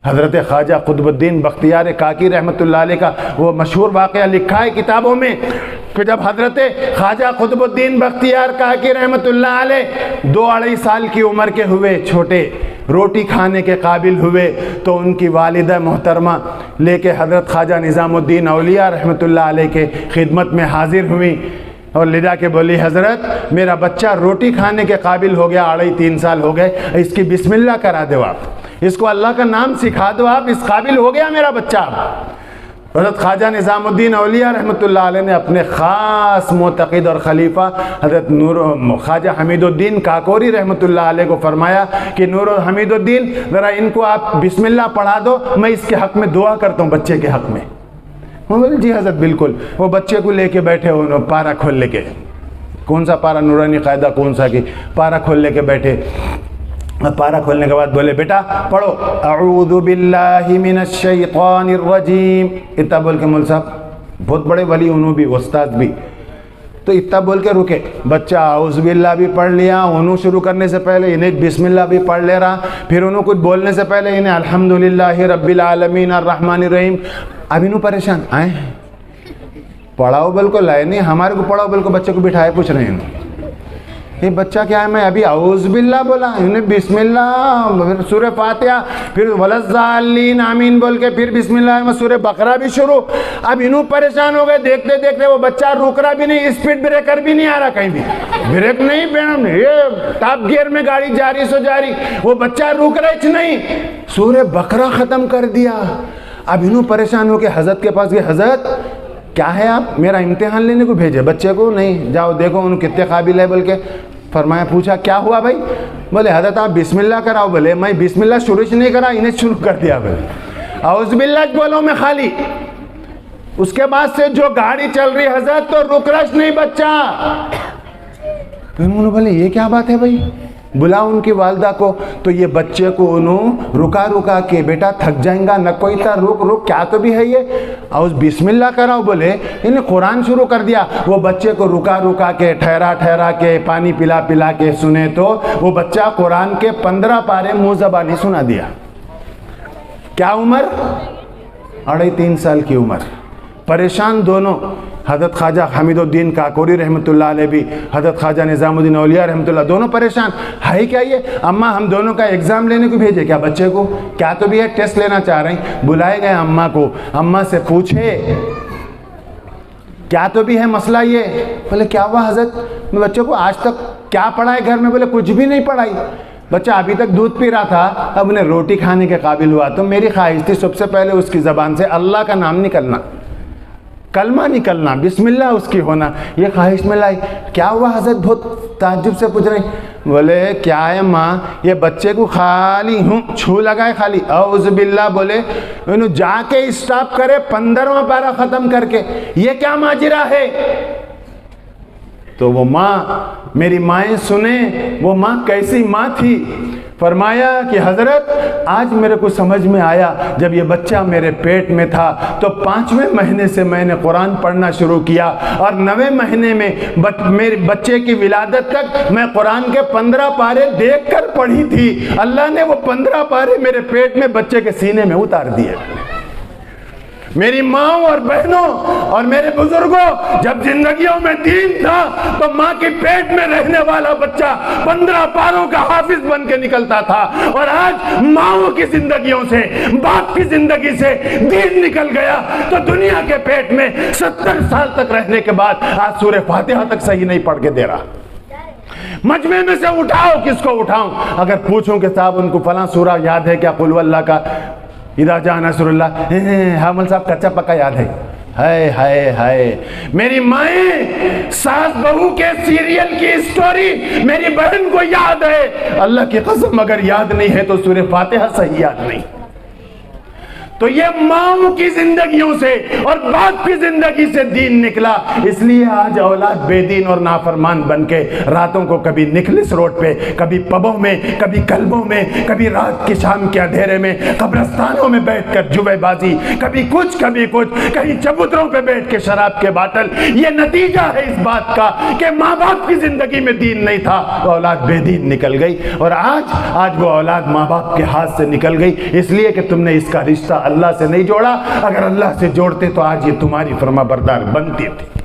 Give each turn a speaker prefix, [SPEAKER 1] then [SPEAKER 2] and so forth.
[SPEAKER 1] हज़रत ख्वाजा कुतुबुद्दीन बख्तियार काकी रहमतुल्लाह अलैह का वो मशहूर वाक़या लिखा है किताबों में कि जब हज़रत ख्वाजा कुतुबुद्दीन बख्तियार काकी रहमतुल्लाह अलैह 2-2.5 साल की उम्र के हुए, छोटे, रोटी खाने के काबिल हुए, तो उनकी वालिदा मोहतरमा लेके हज़रत ख्वाजा निज़ामुद्दीन औलिया रहमतुल्लाह अलैह के खिदमत में हाजिर हुई और ले जा के बोली, हज़रत मेरा बच्चा रोटी खाने के काबिल हो गया, 2.5-3 साल हो गए, इसकी बिस्मिल्लाह करा दो आप, इसको अल्लाह का नाम सिखा दो आप, इस काबिल हो गया मेरा बच्चा। हज़रत ख्वाजा निज़ामुद्दीन औलिया रहमतुल्लाह अलैह ने अपने ख़ास मोतक़िद और ख़लीफ़ा हज़रत ख्वाजा हमीदुद्दीन काकोरी रहमतुल्लाह अलैह को फरमाया कि नूर हमीदुद्दीन ज़रा इनको आप बिस्मिल्लाह पढ़ा दो, मैं इसके हक़ में दुआ करता हूँ, बच्चे के हक़ में। वो बोले जी हज़रत बिल्कुल। वो बच्चे को लेके बैठे, उन्होंने पारा खोल लेके, कौन सा पारा, नूरानी क़ायदा कौन सा की, पारा खोल लेके बैठे। पारा खोलने के बाद बोले बेटा पढ़ो, अऊज़ु बिल्लाहि मिनश शैतानिर रजीम, इतना बोल के मौलवी साहब बहुत बड़े वली, उन्होंने भी उस्ताद भी, तो इतना बोल के रुके। बच्चा औज़ु बिल्लाह भी पढ़ लिया, उन्होंने शुरू करने से पहले इन्हें बिस्मिल्लाह भी पढ़ ले रहा, फिर उन्होंने कुछ बोलने से पहले इन्हें अल्हम्दुलिल्लाहि रब्बिल आलमीन अर्रहमानिर रहीम। अब इन्हों परेशान आए, पढ़ाओ बोल को लाए नहीं, हमारे को पढ़ाओ बोल को बच्चे को बिठाए, पूछ रहे हैं ये बच्चा क्या है, मैं अभी औज़ु बिल्लाह बोला, इन्हें बिस्मिल्लाह, फिर सूरह फातिहा, फिर वलज़्ज़ालिन आमीन बोल के फिर बिस्मिल्लाह में सूरह बकरा भी शुरू। अब इन्हों परेशान हो गए, देखते देखते वो बच्चा रुक रहा भी नहीं, स्पीड ब्रेकर भी नहीं आ रहा, कहीं भी ब्रेक नहीं, ये टॉप गियर में गाड़ी जा रही सो जा रही, वो बच्चा रुक रहा नहीं, सूरह बकरा ख़त्म कर दिया। अब इन्हों परेशान हो के हज़रत के पास गए, हज़रत क्या है आप मेरा इम्तिहान लेने को भेजे बच्चे को, नहीं जाओ देखो उन्हें कितने काबिल है बोल के फरमाया। पूछा क्या हुआ भाई, बोले हज़रत आप बिस्मिल्लाह कराओ। बोले मैं बिस्मिल्लाह शुरू से नहीं करा, इन्हें शुरू कर दिया। बोले औज़ु बिल्लाह बोलो मैं खाली, उसके बाद से जो गाड़ी चल रही हज़रत तो रुक रश नहीं बच्चा। तो उन्होंने बोले ये क्या बात है भाई, बुला उनकी वालदा को। तो ये बच्चे को उन्होंने रुका रुका के, बेटा थक जाएगा न कोई था, रुक रुक क्या तो भी है ये, और बिस्मिल्लाह कराओ। बोले इन्हें कुरान शुरू कर दिया। वो बच्चे को रुका रुका के, ठहरा ठहरा के, पानी पिला पिला के सुने तो वो बच्चा कुरान के 15 पारे मुँह ज़बानी सुना दिया। क्या उम्र, 2.5-3 साल की उम्र। परेशान दोनों, हज़रत ख्वाजा हमीदुद्दीन काकोरी रहमतुल्लाह अलैह भी, हज़रत ख्वाजा निज़ामुद्दीन औलिया रहमतुल्लाह, दोनों परेशान। है क्या ये, अम्मा हम दोनों का एग्ज़ाम लेने को भेजे क्या बच्चे को, क्या तो भी है टेस्ट लेना चाह रहे हैं। बुलाए गए अम्मा को, अम्मा से पूछे क्या तो भी है मसला ये। बोले क्या हुआ हज़रत, मैं बच्चे को आज तक क्या पढ़ाए घर में। बोले कुछ भी नहीं पढ़ाई, बच्चा अभी तक दूध पी रहा था, अब उन्हें रोटी खाने के काबिल हुआ तो मेरी ख्वाहिश थी सबसे पहले उसकी ज़बान से अल्लाह का नाम निकलना, कलमा निकलना, बिस्मिल्लाह उसकी होना, ये ख्वाहिश में लाई। क्या हुआ हज़रत, बहुत ताज्जुब से पूछ रही। बोले क्या है माँ, ये बच्चे को खाली छू लगाए खाली औज़ु बिल्लाह बोले, इन्हों जाके स्टॉप करे 15वां पारा ख़त्म करके, ये क्या माजरा है। तो वो माँ, मेरी माएँ सुने वो माँ कैसी माँ थी। फरमाया कि हज़रत आज मेरे को समझ में आया, जब ये बच्चा मेरे पेट में था तो 5वें महीने से मैंने कुरान पढ़ना शुरू किया और 9वें महीने में मेरे बच्चे की विलादत तक मैं कुरान के 15 पारे देखकर पढ़ी थी। अल्लाह ने वो 15 पारे मेरे पेट में बच्चे के सीने में उतार दिए। मेरी माँ और बहनों और मेरे बुजुर्गों, जब जिंदगियों में दीन था तो माँ के पेट में रहने वाला बच्चा 15 पारों का हाफिज बन के निकलता था, और आज माँओं की जिंदगियों से, बाप की जिंदगी से दीन निकल गया तो दुनिया के पेट में 70 साल तक रहने के बाद आज सूरह फातिहा तक सही नहीं पढ़ के दे रहा। मजमे में से उठाओ, किसको उठाऊं। अगर पूछूं कि साहब उनको फलां सूरा याद है क्या, कुल वल्लाह का, इदा जा नसरुल्लाह, हामल साहब कच्चा पक्का याद है। हाय हाय हाय, मेरी माए सास बहू के सीरियल की स्टोरी मेरी बहन को याद है, अल्लाह की कसम अगर याद नहीं है तो सूरह फातिहा सही याद नहीं। तो ये माओ की जिंदगियों से और बाप की जिंदगी से दीन निकला। इसलिए आज औलाद बेदीन और नाफरमान बन के रातों को कभी निकलिस रोड पे, कभी पबों में, कभी क्लबों में, कभी रात की शाम के अंधेरे में कब्रस्तानों में बैठकर जुएबाजी, कभी कुछ, कहीं चबूतरों पे बैठ के शराब के बाटल। ये नतीजा है इस बात का कि माँ बाप की जिंदगी में दीन नहीं था, तो औलाद बेदीन निकल गई। और आज वो औलाद माँ बाप के हाथ से निकल गई, इसलिए कि तुमने इसका रिश्ता अल्लाह से नहीं जोड़ा। अगर अल्लाह से जोड़ते तो आज ये तुम्हारी फरमाबरदार बनती थी।